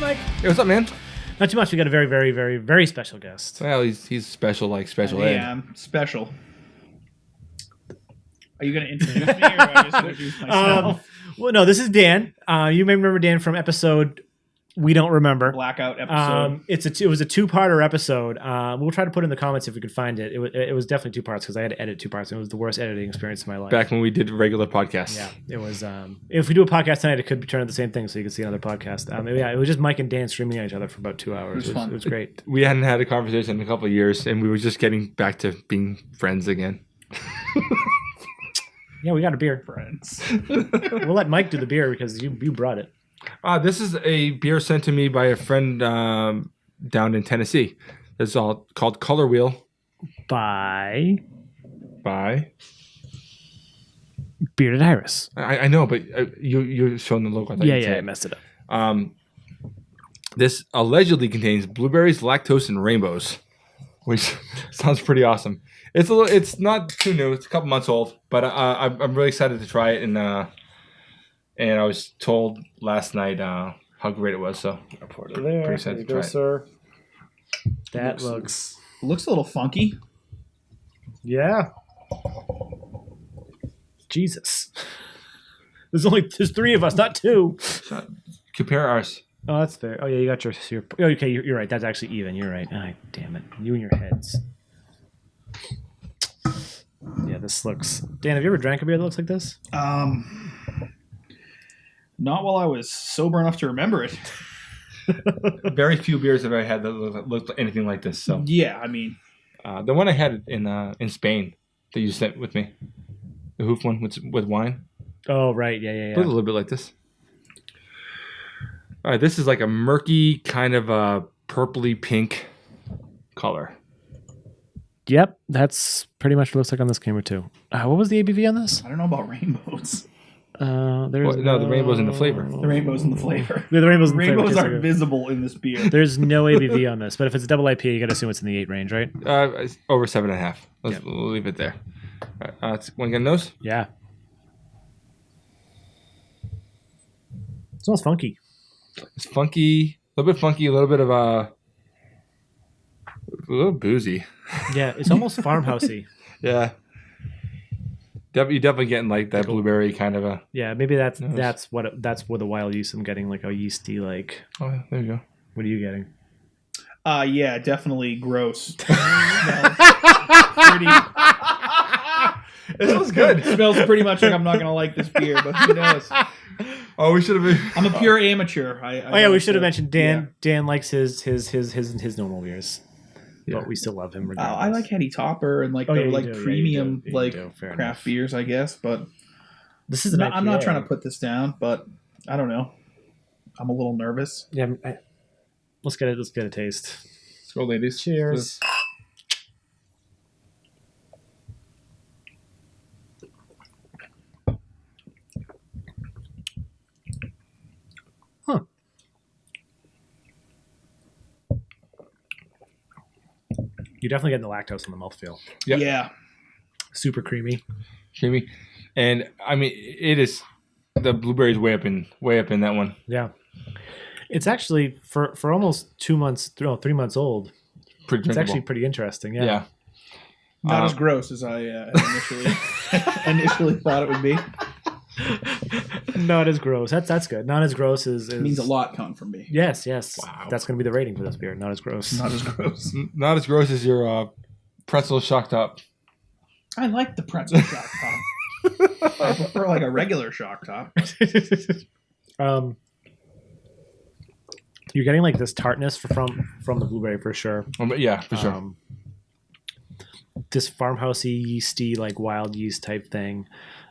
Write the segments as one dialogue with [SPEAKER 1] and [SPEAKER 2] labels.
[SPEAKER 1] Mike.
[SPEAKER 2] Hey, what's up, man?
[SPEAKER 1] Not too much. We got a very, very, very, very special guest.
[SPEAKER 2] Well, he's special like special ed.
[SPEAKER 3] Yeah, I'm special. Are you going to introduce me or do I just introduce myself?
[SPEAKER 1] Well, no, this is Dan. You may remember Dan from episode We Don't Remember.
[SPEAKER 3] Blackout episode.
[SPEAKER 1] It was a two-parter episode. We'll try to put in the comments if we could find it. It was definitely two parts because I had to edit two parts. It was the worst editing experience of my life.
[SPEAKER 2] Back when we did regular podcasts.
[SPEAKER 1] Yeah, it was. If we do a podcast tonight, it could be turned into the same thing, so you can see another podcast. Yeah, it was just Mike and Dan screaming at each other for about 2 hours. It was great.
[SPEAKER 2] We hadn't had a conversation in a couple of years, and we were just getting back to being friends again.
[SPEAKER 1] Yeah, we got a beer.
[SPEAKER 3] Friends.
[SPEAKER 1] We'll let Mike do the beer because you brought it.
[SPEAKER 2] This is a beer sent to me by a friend down in Tennessee. It's all called Color Wheel.
[SPEAKER 1] By Bearded Iris.
[SPEAKER 2] I know, but you're showing the logo. I thought you'd say
[SPEAKER 1] I
[SPEAKER 2] it.
[SPEAKER 1] messed it up.
[SPEAKER 2] This allegedly contains blueberries, lactose, and rainbows, which sounds pretty awesome. It's not too new. It's a couple months old, but I'm really excited to try it. And I was told last night how great it was. So
[SPEAKER 1] I'll pour it there.
[SPEAKER 2] Pretty excited to try it.
[SPEAKER 1] Sir. That looks.
[SPEAKER 3] Looks a little funky.
[SPEAKER 1] Yeah. Jesus. There's three of us, not two.
[SPEAKER 2] Compare ours.
[SPEAKER 1] Oh, that's fair. Oh yeah, you got your. Okay, you're right. That's actually even. You're right. Ah, damn it. You and your heads. Yeah, this looks. Dan, have you ever drank a beer that looks like this?
[SPEAKER 3] Not while I was sober enough to remember it.
[SPEAKER 2] Very few beers have I had that looked anything like this. So
[SPEAKER 3] Yeah, I mean,
[SPEAKER 2] the one I had in Spain that you sent with me, the hoof one with wine.
[SPEAKER 1] Oh right, yeah.
[SPEAKER 2] Looks a little bit like this. All right, this is like a murky kind of a purpley pink color.
[SPEAKER 1] Yep, that's pretty much what it looks like on this camera too. What was the ABV on this?
[SPEAKER 3] I don't know about rainbows.
[SPEAKER 1] There's
[SPEAKER 2] the rainbow's in the flavor.
[SPEAKER 3] The rainbows in the flavor.
[SPEAKER 1] Yeah, the rainbows in the flavor.
[SPEAKER 3] Rainbows
[SPEAKER 1] tastes
[SPEAKER 3] are
[SPEAKER 1] like
[SPEAKER 3] visible in this beer.
[SPEAKER 1] There's no ABV on this, but if it's a double IPA, you got to assume it's in the 8 range, right?
[SPEAKER 2] Over 7.5. We'll leave it there. All right, want to get a nose?
[SPEAKER 1] Yeah. It smells funky.
[SPEAKER 2] It's funky, a little bit funky, a little bit of a little boozy.
[SPEAKER 1] Yeah, it's almost farmhousey.
[SPEAKER 2] Yeah. You're definitely getting like that blueberry kind of a.
[SPEAKER 1] Yeah, maybe that's what the wild yeast I'm getting, like a yeasty like.
[SPEAKER 2] Oh, yeah, there you go.
[SPEAKER 1] What are you getting?
[SPEAKER 3] Yeah, definitely gross.
[SPEAKER 2] It smells good.
[SPEAKER 3] It smells pretty much like I'm not gonna like this beer, but who knows?
[SPEAKER 2] Oh, we should have been.
[SPEAKER 3] I'm a pure amateur.
[SPEAKER 1] We should have mentioned Dan. Yeah. Dan likes his normal beers, but we still love him regardless.
[SPEAKER 3] I like Heady Topper and premium craft beers, I guess. But
[SPEAKER 1] this is an IPA.
[SPEAKER 3] I'm not trying to put this down, but I don't know. I'm a little nervous.
[SPEAKER 1] Yeah, let's get it. Let's get a taste.
[SPEAKER 2] Let's go, ladies.
[SPEAKER 1] Cheers. Huh. You're definitely getting the lactose in the mouthfeel.
[SPEAKER 2] Yep.
[SPEAKER 3] Yeah.
[SPEAKER 1] Super creamy.
[SPEAKER 2] And I mean, it is the blueberries way up in that one.
[SPEAKER 1] Yeah. It's actually for almost 3 months old. It's actually pretty interesting. Yeah.
[SPEAKER 3] Not as gross as I initially thought it would be.
[SPEAKER 1] Not as gross. That's good. Not as gross is
[SPEAKER 3] means a lot coming from me.
[SPEAKER 1] Yes.
[SPEAKER 2] Wow.
[SPEAKER 1] That's going to be the rating for this beer. Not as gross.
[SPEAKER 3] Not as gross.
[SPEAKER 2] Not as gross as your pretzel shock top.
[SPEAKER 3] I like the pretzel shock top. I prefer like a regular shock top.
[SPEAKER 1] You're getting like this tartness from the blueberry for sure.
[SPEAKER 2] Yeah, for sure.
[SPEAKER 1] This farmhousey, yeasty, like wild yeast type thing.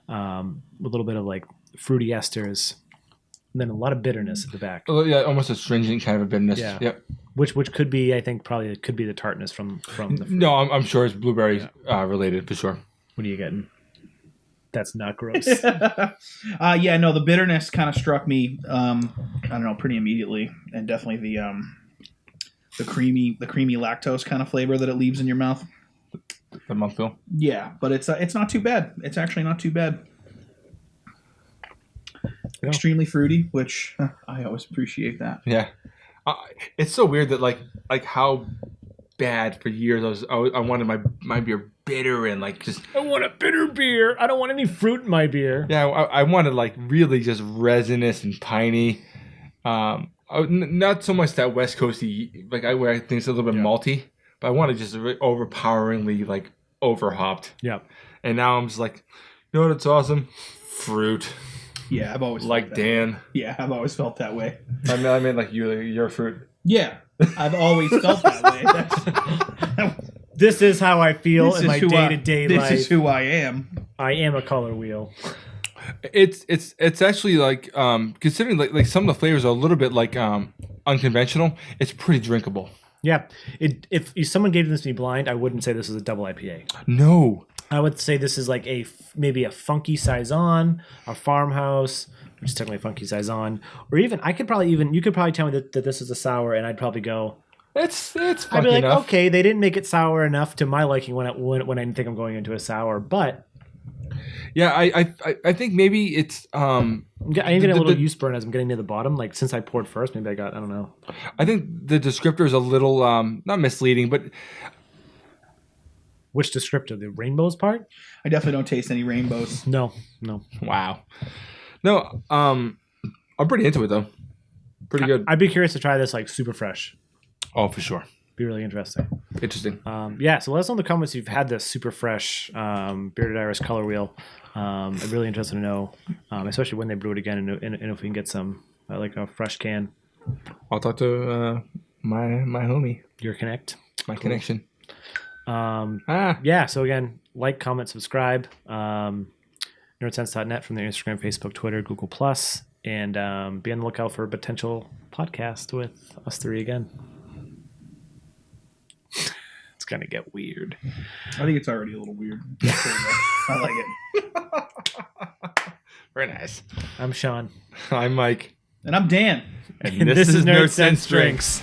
[SPEAKER 1] A little bit of like fruity esters, and then a lot of bitterness at the back.
[SPEAKER 2] Oh, yeah, almost astringent kind of a bitterness.
[SPEAKER 1] Yeah.
[SPEAKER 2] Yep.
[SPEAKER 1] Which could be, I think, probably it could be the tartness from the fruit.
[SPEAKER 2] No, I'm sure it's blueberry related for sure.
[SPEAKER 1] What are you getting? That's not gross.
[SPEAKER 3] The bitterness kind of struck me. I don't know, pretty immediately, and definitely the creamy lactose kind of flavor that it leaves in your mouth.
[SPEAKER 2] The mouthfeel.
[SPEAKER 3] Yeah, but it's not too bad. It's actually not too bad. Yeah. Extremely fruity, which I always appreciate that.
[SPEAKER 2] Yeah. It's so weird that like how bad for years I wanted my beer bitter and like just.
[SPEAKER 1] I want a bitter beer. I don't want any fruit in my beer.
[SPEAKER 2] Yeah, I wanted like really just resinous and piney. Not so much that West Coasty like where I think it's a little bit malty, but I wanted just really overpoweringly like over hopped.
[SPEAKER 1] Yeah.
[SPEAKER 2] And now I'm just like, you know what? It's awesome. Fruit.
[SPEAKER 3] Yeah, I've always
[SPEAKER 2] like
[SPEAKER 3] felt that
[SPEAKER 2] Dan.
[SPEAKER 3] way. Yeah, I've always felt that way.
[SPEAKER 2] I mean, like you're fruit.
[SPEAKER 3] Yeah, I've always felt that way.
[SPEAKER 1] This is how I feel in my day-to-day life.
[SPEAKER 3] This is who I am.
[SPEAKER 1] I am a color wheel.
[SPEAKER 2] It's actually like considering like some of the flavors are a little bit like unconventional. It's pretty drinkable.
[SPEAKER 1] Yeah. If someone gave this to me blind, I wouldn't say this is a double IPA.
[SPEAKER 2] No.
[SPEAKER 1] I would say this is like maybe a funky saison, a farmhouse, which is technically a funky saison, or even you could probably tell me that this is a sour, and I'd probably go,
[SPEAKER 2] it's funky
[SPEAKER 1] I'd be like,
[SPEAKER 2] enough.
[SPEAKER 1] okay, they didn't make it sour enough to my liking when I think I'm going into a sour, but
[SPEAKER 2] yeah, I think maybe it's
[SPEAKER 1] I'm getting a little use burn as I'm getting near the bottom. Like since I poured first, maybe I don't know.
[SPEAKER 2] I think the descriptor is a little not misleading, but.
[SPEAKER 1] Which descriptor? The rainbows part?
[SPEAKER 3] I definitely don't taste any rainbows.
[SPEAKER 1] No.
[SPEAKER 2] Wow. No, I'm pretty into it though. Pretty good.
[SPEAKER 1] I'd be curious to try this like super fresh.
[SPEAKER 2] Oh, for sure.
[SPEAKER 1] Be really interesting.
[SPEAKER 2] Interesting.
[SPEAKER 1] Yeah, so let us know in the comments if you've had this super fresh Bearded Iris color wheel. I'm really interested to know, especially when they brew it again, and if we can get some like a fresh can.
[SPEAKER 2] I'll talk to my homie.
[SPEAKER 1] Your connect.
[SPEAKER 2] My connection.
[SPEAKER 1] Yeah, so again, like, comment, subscribe. Nerdsense.net from their Instagram, Facebook, Twitter, Google+, and be on the lookout for a potential podcast with us three again. It's gonna get weird.
[SPEAKER 3] I think it's already a little weird. I like it.
[SPEAKER 2] Very nice.
[SPEAKER 1] I'm Sean.
[SPEAKER 2] I'm Mike.
[SPEAKER 3] And I'm Dan.
[SPEAKER 1] And this is Nerdsense Drinks.